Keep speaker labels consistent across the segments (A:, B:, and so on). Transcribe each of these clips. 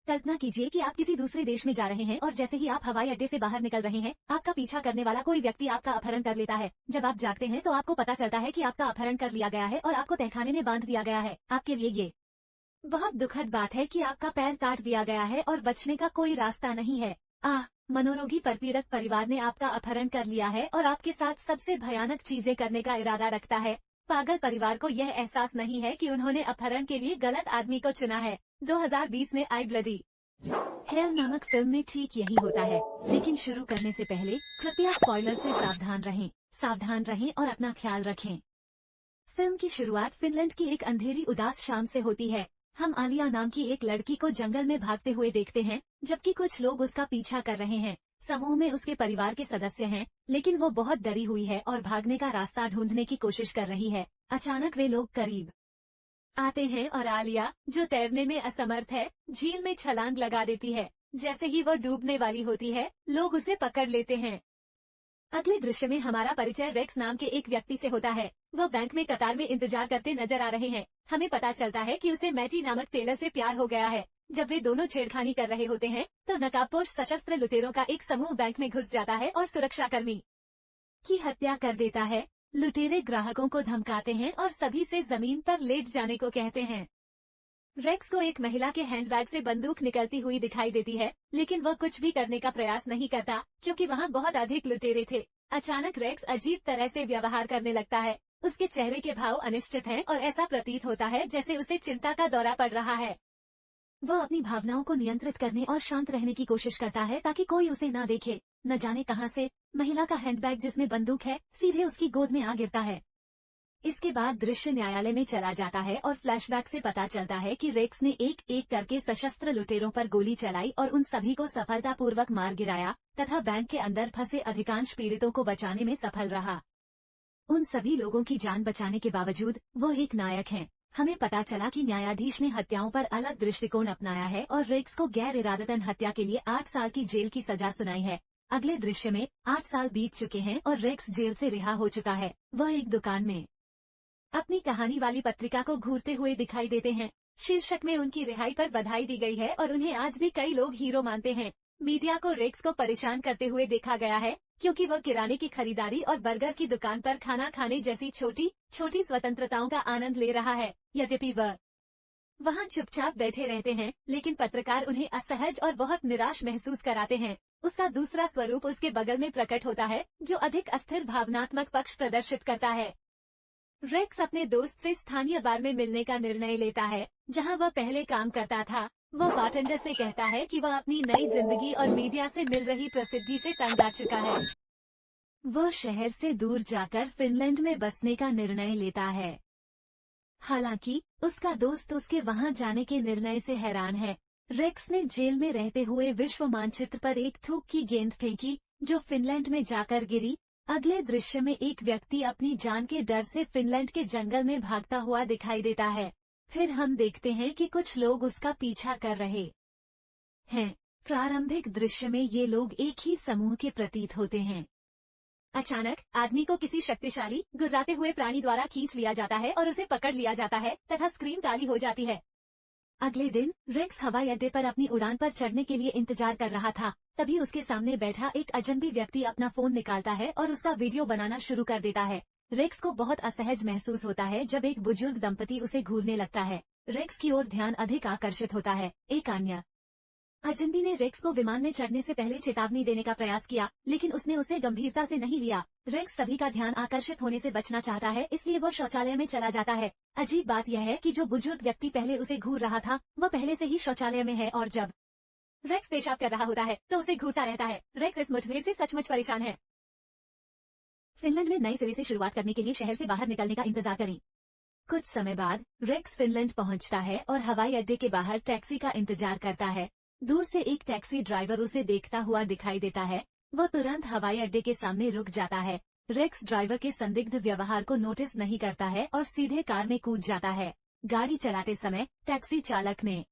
A: कल्पना कीजिए कि आप किसी दूसरे देश में जा रहे हैं और जैसे ही आप हवाई अड्डे से बाहर निकल रहे हैं, आपका पीछा करने वाला कोई व्यक्ति आपका अपहरण कर लेता है। जब आप जागते हैं तो आपको पता चलता है कि आपका अपहरण कर लिया गया है और आपको तहखाने में बांध दिया गया है। आपके लिए ये बहुत दुखद बात है कि आपका पैर काट दिया गया है और बचने का कोई रास्ता नहीं है। मनोरोगी परपीड़क परिवार ने आपका अपहरण कर लिया है और आपके साथ सबसे भयानक चीजें करने का इरादा रखता है। पागल परिवार को यह एहसास नहीं है कि उन्होंने अपहरण के लिए गलत आदमी को चुना है। 2020 में आई ब्लडी हेल नामक फिल्म में ठीक यही होता है। लेकिन शुरू करने से पहले कृपया स्पॉइलर से सावधान रहें और अपना ख्याल रखें। फिल्म की शुरुआत फिनलैंड की एक अंधेरी उदास शाम से होती है। हम आलिया नाम की एक लड़की को जंगल में भागते हुए देखते हैं, जबकि कुछ लोग उसका पीछा कर रहे हैं। समूह में उसके परिवार के सदस्य हैं, लेकिन वो बहुत डरी हुई है और भागने का रास्ता ढूंढने की कोशिश कर रही है। अचानक वे लोग करीब आते हैं और आलिया, जो तैरने में असमर्थ है, झील में छलांग लगा देती है। जैसे ही वो डूबने वाली होती है, लोग उसे पकड़ लेते हैं। अगले दृश्य में हमारा परिचय रेक्स नाम के एक व्यक्ति से होता है। वह बैंक में कतार में इंतजार करते नजर आ रहे हैं। हमें पता चलता है कि उसे मैटी नामक टेलर से प्यार हो गया है। जब वे दोनों छेड़खानी कर रहे होते हैं, तो नकाबपोश सशस्त्र लुटेरों का एक समूह बैंक में घुस जाता है और सुरक्षाकर्मी की हत्या कर देता है। लुटेरे ग्राहकों को धमकाते हैं और सभी से जमीन पर लेट जाने को कहते हैं। रेक्स को एक महिला के हैंडबैग से बंदूक निकलती हुई दिखाई देती है, लेकिन वह कुछ भी करने का प्रयास नहीं करता क्योंकि वहाँ बहुत अधिक लुटेरे थे। अचानक रेक्स अजीब तरह से व्यवहार करने लगता है। उसके चेहरे के भाव अनिश्चित हैं और ऐसा प्रतीत होता है जैसे उसे चिंता का दौरा पड़ रहा है। वह अपनी भावनाओं को नियंत्रित करने और शांत रहने की कोशिश करता है ताकि कोई उसे न देखे। न जाने कहां से महिला का हैंडबैग जिसमें बंदूक है सीधे उसकी गोद में आ गिरता है। इसके बाद दृश्य न्यायालय में चला जाता है और फ्लैशबैक से पता चलता है कि रेक्स ने एक एक करके सशस्त्र लुटेरों पर गोली चलाई और उन सभी को सफलतापूर्वक मार गिराया तथा बैंक के अंदर फंसे अधिकांश पीड़ितों को बचाने में सफल रहा। उन सभी लोगों की जान बचाने के बावजूद वो एक नायक हैं। हमें पता चला कि न्यायाधीश ने हत्याओं पर अलग दृष्टिकोण अपनाया है और रेक्स को गैर इरादतन हत्या के लिए 8 साल की जेल की सजा सुनाई है। अगले दृश्य में 8 साल बीत चुके हैं और रेक्स जेल से रिहा हो चुका है। वह एक दुकान में अपनी कहानी वाली पत्रिका को घूरते हुए दिखाई देते हैं। शीर्षक में उनकी रिहाई पर बधाई दी गई है और उन्हें आज भी कई लोग हीरो मानते हैं। मीडिया को रेक्स को परेशान करते हुए देखा गया है क्योंकि वह किराने की खरीदारी और बर्गर की दुकान पर खाना खाने जैसी छोटी छोटी स्वतंत्रताओं का आनंद ले रहा है। यद्यपि वह वहां चुपचाप बैठे रहते हैं, लेकिन पत्रकार उन्हें असहज और बहुत निराश महसूस कराते हैं। उसका दूसरा स्वरूप उसके बगल में प्रकट होता है, जो अधिक अस्थिर भावनात्मक पक्ष प्रदर्शित करता है। रेक्स अपने दोस्त से स्थानीय बार में मिलने का निर्णय लेता है, जहां वह पहले काम करता था। वह बारटेंडर से कहता है कि वह अपनी नई जिंदगी और मीडिया से मिल रही प्रसिद्धि से तंग आ चुका है। वह शहर से दूर जाकर फिनलैंड में बसने का निर्णय लेता है। हालांकि उसका दोस्त उसके वहां जाने के निर्णय से हैरान है। रेक्स ने जेल में रहते हुए विश्व मानचित्र पर एक थूक की गेंद फेंकी, जो फिनलैंड में जाकर गिरी। अगले दृश्य में एक व्यक्ति अपनी जान के डर से फिनलैंड के जंगल में भागता हुआ दिखाई देता है। फिर हम देखते हैं कि कुछ लोग उसका पीछा कर रहे हैं। प्रारंभिक दृश्य में ये लोग एक ही समूह के प्रतीत होते हैं। अचानक आदमी को किसी शक्तिशाली गुर्राते हुए प्राणी द्वारा खींच लिया जाता है और उसे पकड़ लिया जाता है तथा स्क्रीन काली हो जाती है। अगले दिन रेक्स हवाई अड्डे पर अपनी उड़ान पर चढ़ने के लिए इंतजार कर रहा था। तभी उसके सामने बैठा एक अजनबी व्यक्ति अपना फोन निकालता है और उसका वीडियो बनाना शुरू कर देता है। रेक्स को बहुत असहज महसूस होता है जब एक बुजुर्ग दंपति उसे घूरने लगता है। रेक्स की ओर ध्यान अधिक आकर्षित होता है। एक अन्य अजनबी ने रेक्स को विमान में चढ़ने से पहले चेतावनी देने का प्रयास किया, लेकिन उसने उसे गंभीरता से नहीं लिया। रेक्स सभी का ध्यान आकर्षित होने से बचना चाहता है, इसलिए वो शौचालय में चला जाता है। अजीब बात यह है कि जो बुजुर्ग व्यक्ति पहले उसे घूर रहा था, वह पहले से ही शौचालय में है और जब रेक्स पेशाब कर रहा होता है तो उसे घूरता रहता है। रेक्स इस मुठभेड़ से सचमुच परेशान है। फिनलैंड में नए सिरे से शुरुआत करने के लिए शहर से बाहर निकलने का इंतजार करें। कुछ समय बाद रेक्स फिनलैंड पहुंचता है और हवाई अड्डे के बाहर टैक्सी का इंतजार करता है। दूर से एक टैक्सी ड्राइवर उसे देखता हुआ दिखाई देता है। वह तुरंत हवाई अड्डे के सामने रुक जाता है। रेक्स ड्राइवर के संदिग्ध व्यवहार को नोटिस नहीं करता है और सीधे कार में कूद जाता है। गाड़ी चलाते समय टैक्सी चालक ने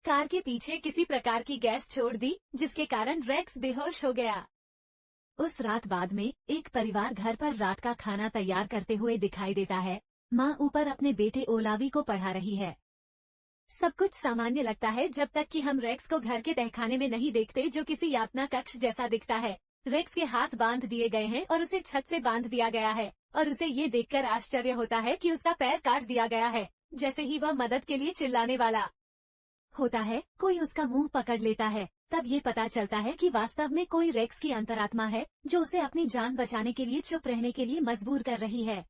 A: कार के पीछे किसी प्रकार की गैस छोड़ दी, जिसके कारण रेक्स बेहोश हो गया। उस रात बाद में एक परिवार घर पर रात का खाना तैयार करते हुए दिखाई देता है। माँ ऊपर अपने बेटे ओलावी को पढ़ा रही है। सब कुछ सामान्य लगता है जब तक कि हम रेक्स को घर के तहखाने में नहीं देखते, जो किसी यातना कक्ष जैसा दिखता है। रेक्स के हाथ बांध दिए गए हैं और उसे छत से बांध दिया गया है और उसे ये देखकर आश्चर्य होता है कि उसका पैर काट दिया गया है। जैसे ही वह मदद के लिए चिल्लाने वाला होता है, कोई उसका मुंह पकड़ लेता है। तब ये पता चलता है कि वास्तव में कोई रेक्स की अंतरात्मा है जो उसे अपनी जान बचाने के लिए चुप रहने के लिए मजबूर कर रही है।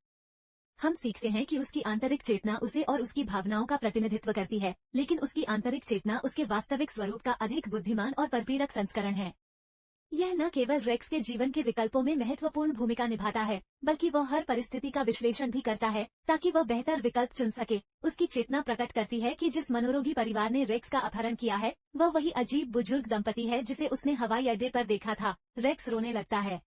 A: हम सीखते हैं कि उसकी आंतरिक चेतना उसे और उसकी भावनाओं का प्रतिनिधित्व करती है, लेकिन उसकी आंतरिक चेतना उसके वास्तविक स्वरूप का अधिक बुद्धिमान और परपीड़क संस्करण है। यह न केवल रेक्स के जीवन के विकल्पों में महत्वपूर्ण भूमिका निभाता है, बल्कि वह हर परिस्थिति का विश्लेषण भी करता है ताकि वह बेहतर विकल्प चुन सके। उसकी चेतना प्रकट करती है कि जिस मनोरोगी परिवार ने रेक्स का अपहरण किया है, वह वही अजीब बुजुर्ग दंपति है जिसे उसने हवाई अड्डे पर देखा था। रेक्स रोने लगता है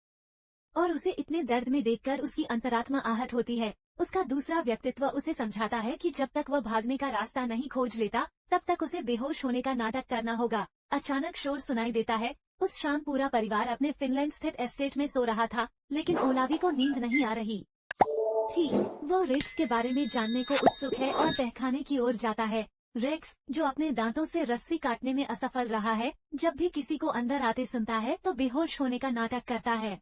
A: और उसे इतने दर्द में देखकर उसकी अंतरात्मा आहत होती है। उसका दूसरा व्यक्तित्व उसे समझाता है कि जब तक वह भागने का रास्ता नहीं खोज लेता, तब तक उसे बेहोश होने का नाटक करना होगा। अचानक शोर सुनाई देता है। उस शाम पूरा परिवार अपने फिनलैंड स्थित एस्टेट में सो रहा था, लेकिन ओलावी को नींद नहीं आ रही थी। वो रेक्स के बारे में जानने को उत्सुक है और तहखाने की ओर जाता है। रेक्स, जो अपने दांतों से रस्सी काटने में असफल रहा है, जब भी किसी को अंदर आते सुनता है तो बेहोश होने का नाटक करता है।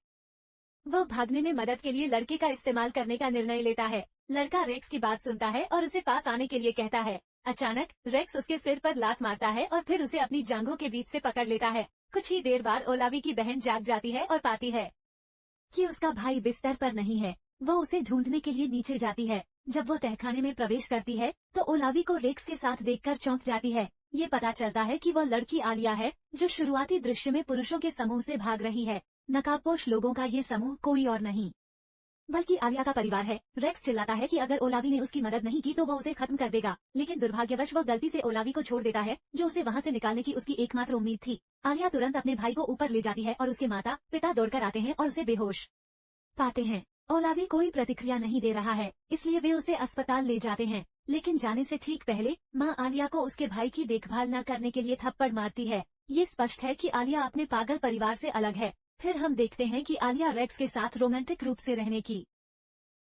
A: वह भागने में मदद के लिए लड़के का इस्तेमाल करने का निर्णय लेता है। लड़का रेक्स की बात सुनता है और उसे पास आने के लिए कहता है। अचानक रेक्स उसके सिर पर लात मारता है और फिर उसे अपनी जांघों के बीच से पकड़ लेता है। कुछ ही देर बाद ओलावी की बहन जाग जाती है और पाती है कि उसका भाई बिस्तर पर नहीं है। वह उसे ढूंढने के लिए नीचे जाती है। जब वो तहखाने में प्रवेश करती है तो ओलावी को रेक्स के साथ देखकर चौंक जाती है। ये पता चलता है कि वह लड़की आलिया है, जो शुरुआती दृश्य में पुरुषों के समूह से भाग रही है। नकाबपोश लोगों का ये समूह कोई और नहीं बल्कि आलिया का परिवार है। रेक्स चिल्लाता है कि अगर ओलावी ने उसकी मदद नहीं की तो वह उसे खत्म कर देगा, लेकिन दुर्भाग्यवश वह गलती से ओलावी को छोड़ देता है, जो उसे वहां से निकालने की उसकी एकमात्र उम्मीद थी। आलिया तुरंत अपने भाई को ऊपर ले जाती है और उसके माता पिता दौड़कर आते हैं और उसे बेहोश पाते हैं। ओलावी कोई प्रतिक्रिया नहीं दे रहा है, इसलिए वे उसे अस्पताल ले जाते हैं। लेकिन जाने से ठीक पहले माँ आलिया को उसके भाई की देखभाल न करने के लिए थप्पड़ मारती है। ये स्पष्ट है कि आलिया अपने पागल परिवार से अलग है। फिर हम देखते हैं कि आलिया रेक्स के साथ रोमांटिक रूप से रहने की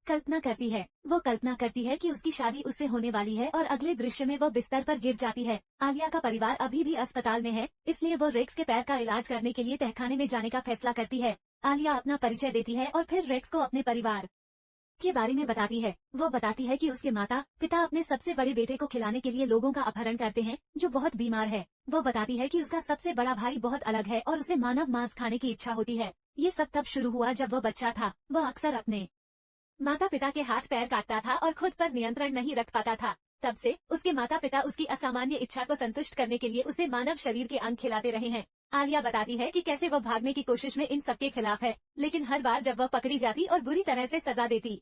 A: कल्पना करती है। वो कल्पना करती है कि उसकी शादी उससे होने वाली है और अगले दृश्य में वो बिस्तर पर गिर जाती है। आलिया का परिवार अभी भी अस्पताल में है, इसलिए वो रेक्स के पैर का इलाज करने के लिए तहखाने में जाने का फैसला करती है। आलिया अपना परिचय देती है और फिर रेक्स को अपने परिवार के बारे में बताती है। वो बताती है कि उसके माता पिता अपने सबसे बड़े बेटे को खिलाने के लिए लोगों का अपहरण करते हैं, जो बहुत बीमार है। वो बताती है कि उसका सबसे बड़ा भाई बहुत अलग है और उसे मानव मांस खाने की इच्छा होती है। ये सब तब शुरू हुआ जब वह बच्चा था। वह अक्सर अपने माता पिता के हाथ पैर काटता था और खुद पर नियंत्रण नहीं रख पाता था। तब से उसके माता पिता उसकी असामान्य इच्छा को संतुष्ट करने के लिए उसे मानव शरीर के अंग खिलाते रहे हैं। आलिया बताती है कि कैसे वह भागने की कोशिश में इन सबके खिलाफ है, लेकिन हर बार जब वह पकड़ी जाती और बुरी तरह से सजा देती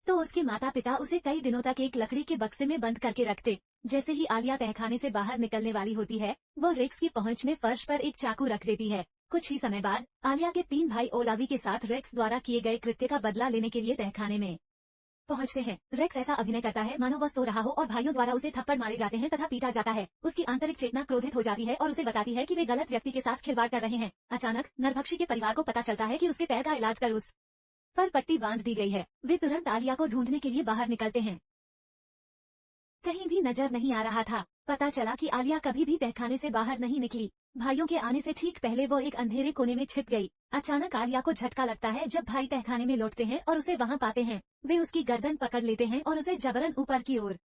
A: तो उसके माता पिता उसे कई दिनों तक एक लकड़ी के बक्से में बंद करके रखते। जैसे ही आलिया तहखाने से बाहर निकलने वाली होती है, वो रेक्स की पहुंच में फर्श पर एक चाकू रख देती है। कुछ ही समय बाद आलिया के 3 भाई ओलावी के साथ रेक्स द्वारा किए गए कृत्य का बदला लेने के लिए तहखाने में पहुंचते हैं। रेक्स ऐसा अभिनय करता है मानो वह सो रहा हो और भाइयों द्वारा उसे थप्पड़ मारे जाते हैं तथा पीटा जाता है। उसकी आंतरिक चेतना क्रोधित हो जाती है और उसे बताती है कि वे गलत व्यक्ति के साथ खिलवाड़ कर रहे हैं। अचानक नरभक्षी के परिवार को पता चलता है कि उसके पैर का इलाज कर उस पर पट्टी बांध दी गई है। वे तुरंत आलिया को ढूंढने के लिए बाहर निकलते हैं। कहीं भी नजर नहीं आ रहा था। पता चला कि आलिया कभी भी तहखाने से बाहर नहीं निकली। भाइयों के आने से ठीक पहले वो एक अंधेरे कोने में छिप गई। अचानक आलिया को झटका लगता है जब भाई तहखाने में लौटते हैं और उसे वहां पाते हैं। वे उसकी गर्दन पकड़ लेते हैं और उसे जबरन ऊपर की ओर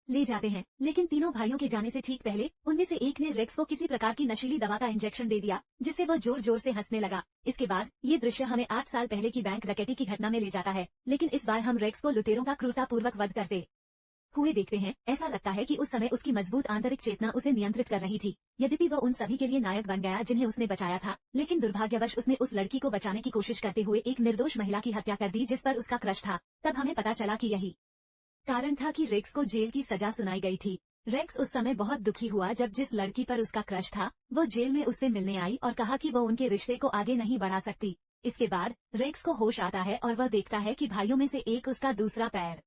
A: ले जाते हैं, लेकिन तीनों भाइयों के जाने से ठीक पहले उनमें से एक ने रेक्स को किसी प्रकार की नशीली दवा का इंजेक्शन दे दिया, जिससे वो जोर जोर से हंसने लगा। इसके बाद ये दृश्य हमें 8 साल पहले की बैंक डकैती की घटना में ले जाता है, लेकिन इस बार हम रेक्स को लुटेरों का क्रूरतापूर्वक वध करते हुए देखते हैं। ऐसा लगता है कि उस समय उसकी मजबूत आंतरिक चेतना उसे नियंत्रित कर रही थी। यद्यपि वह उन सभी के लिए नायक बन गया जिन्हें उसने बचाया था, लेकिन दुर्भाग्यवश उसने उस लड़की को बचाने की कोशिश करते हुए एक निर्दोष महिला की हत्या कर दी जिस पर उसका क्रश था। तब हमें पता चला कि यही कारण था कि रेक्स को जेल की सजा सुनाई गई थी। रेक्स उस समय बहुत दुखी हुआ जब जिस लड़की पर उसका क्रश था वो जेल में उससे मिलने आई और कहा कि वो उनके रिश्ते को आगे नहीं बढ़ा सकती। इसके बाद रेक्स को होश आता है और वह देखता है कि भाइयों में से एक उसका दूसरा पैर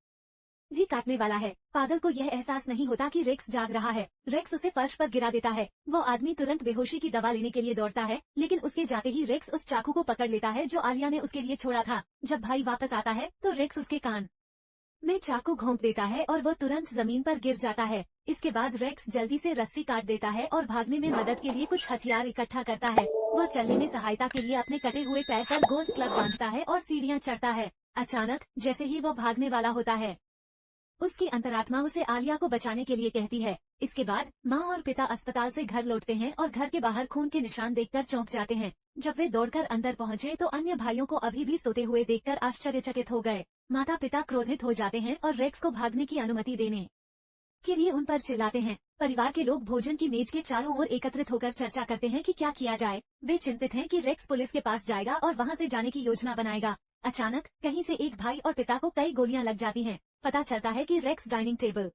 A: भी काटने वाला है। पागल को यह एहसास नहीं होता कि रेक्स जाग रहा है। रेक्स उसे फर्श पर गिरा देता है। वो आदमी तुरंत बेहोशी की दवा लेने के लिए दौड़ता है, लेकिन उसके जाते ही रेक्स उस चाकू को पकड़ लेता है जो आलिया ने उसके लिए छोड़ा था। जब भाई वापस आता है तो रेक्स उसके कान में चाकू घोंप देता है और वो तुरंत जमीन पर गिर जाता है। इसके बाद रेक्स जल्दी से रस्सी काट देता है और भागने में मदद के लिए कुछ हथियार इकट्ठा करता है। वो चलने में सहायता के लिए अपने कटे हुए पैर पर गोल्फ क्लब बांधता है और सीढ़ियां चढ़ता है। अचानक जैसे ही वो भागने वाला होता है, उसकी अंतरात्मा उसे आलिया को बचाने के लिए कहती है। इसके बाद माँ और पिता अस्पताल से घर लौटते हैं और घर के बाहर खून के निशान देखकर चौंक जाते हैं। जब वे दौड़कर अंदर पहुँचे तो अन्य भाइयों को अभी भी सोते हुए देखकर आश्चर्यचकित हो गए। माता पिता क्रोधित हो जाते हैं और रेक्स को भागने की अनुमति देने के लिए उन पर चिल्लाते हैं। परिवार के लोग भोजन की मेज के चारों ओर एकत्रित होकर चर्चा करते हैं कि क्या किया जाए। वे चिंतित हैं कि रेक्स पुलिस के पास जाएगा और वहां से जाने की योजना बनाएगा। अचानक कहीं से एक भाई और पिता को कई गोलियां लग जाती हैं। पता चलता है कि रेक्स डाइनिंग टेबल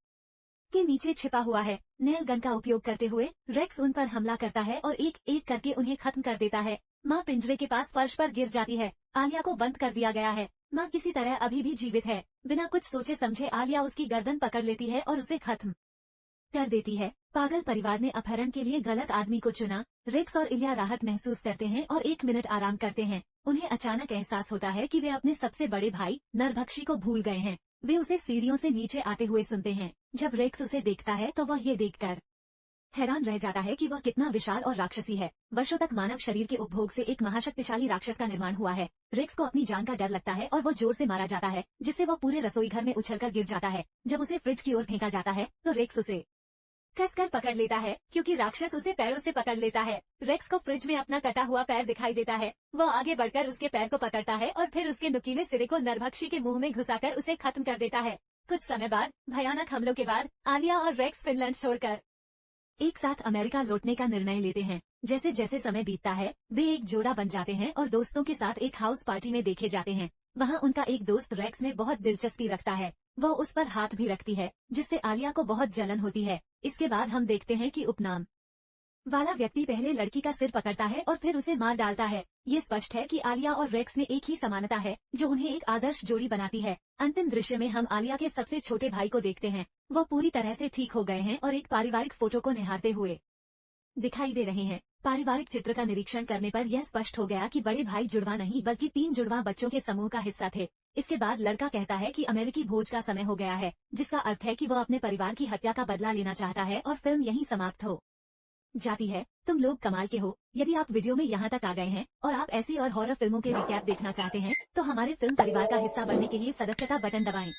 A: के नीचे छिपा हुआ है। नेल गन का उपयोग करते हुए रेक्स उन पर हमला करता है और एक एक करके उन्हें खत्म कर देता है। माँ पिंजरे के पास फर्श पर गिर जाती है। आलिया को बंद कर दिया गया है। माँ किसी तरह अभी भी जीवित है। बिना कुछ सोचे समझे आलिया उसकी गर्दन पकड़ लेती है और उसे खत्म कर देती है। पागल परिवार ने अपहरण के लिए गलत आदमी को चुना। रेक्स और इलिया राहत महसूस करते हैं और 1 मिनट आराम करते हैं। उन्हें अचानक एहसास होता है कि वे अपने सबसे बड़े भाई नरभक्षी को भूल गए हैं। वे उसे सीढ़ियों से नीचे आते हुए सुनते हैं। जब रेक्स उसे देखता है तो वह ये देखकर हैरान रह जाता है कि वह कितना विशाल और राक्षसी है। वर्षों तक मानव शरीर के उपभोग से एक महाशक्तिशाली राक्षस का निर्माण हुआ है। रेक्स को अपनी जान का डर लगता है और वो जोर से मारा जाता है, जिससे वो पूरे रसोई घर में उछलकर गिर जाता है। जब उसे फ्रिज की ओर फेंका जाता है तो रेक्स उसे कसकर पकड़ लेता है, क्योंकि राक्षस उसे पैरों से पकड़ लेता है। रेक्स को फ्रिज में अपना कटा हुआ पैर दिखाई देता है। वो आगे बढ़कर उसके पैर को पकड़ता है और फिर उसके नुकीले सिरे को नरभक्षी के मुंह में घुसाकर उसे खत्म कर देता है। कुछ समय बाद भयानक हमलों के बाद आलिया और रेक्स फिनलैंड छोड़कर एक साथ अमेरिका लौटने का निर्णय लेते हैं। जैसे जैसे समय बीतता है वे एक जोड़ा बन जाते हैं और दोस्तों के साथ एक हाउस पार्टी में देखे जाते हैं। वहाँ उनका एक दोस्त रेक्स में बहुत दिलचस्पी रखता है। वो उस पर हाथ भी रखती है, जिससे आलिया को बहुत जलन होती है। इसके बाद हम देखते हैं कि उपनाम वाला व्यक्ति पहले लड़की का सिर पकड़ता है और फिर उसे मार डालता है। ये स्पष्ट है कि आलिया और रेक्स में एक ही समानता है जो उन्हें एक आदर्श जोड़ी बनाती है। अंतिम दृश्य में हम आलिया के सबसे छोटे भाई को देखते हैं। वो पूरी तरह से ठीक हो गए हैं और एक पारिवारिक फोटो को निहारते हुए दिखाई दे रहे हैं। पारिवारिक चित्र का निरीक्षण करने पर यह स्पष्ट हो गया कि बड़े भाई जुड़वा नहीं बल्कि 3 जुड़वा बच्चों के समूह का हिस्सा थे। इसके बाद लड़का कहता है कि अमेरिकी भोज का समय हो गया है, जिसका अर्थ है कि वह अपने परिवार की हत्या का बदला लेना चाहता है और फिल्म यहीं समाप्त हो जाती है। तुम लोग कमाल के हो। यदि आप वीडियो में यहाँ तक आ गए हैं और आप ऐसी और हॉरर फिल्मों के रिकैप देखना चाहते हैं तो हमारे फिल्म परिवार का हिस्सा बनने के लिए सदस्यता बटन दबाएं।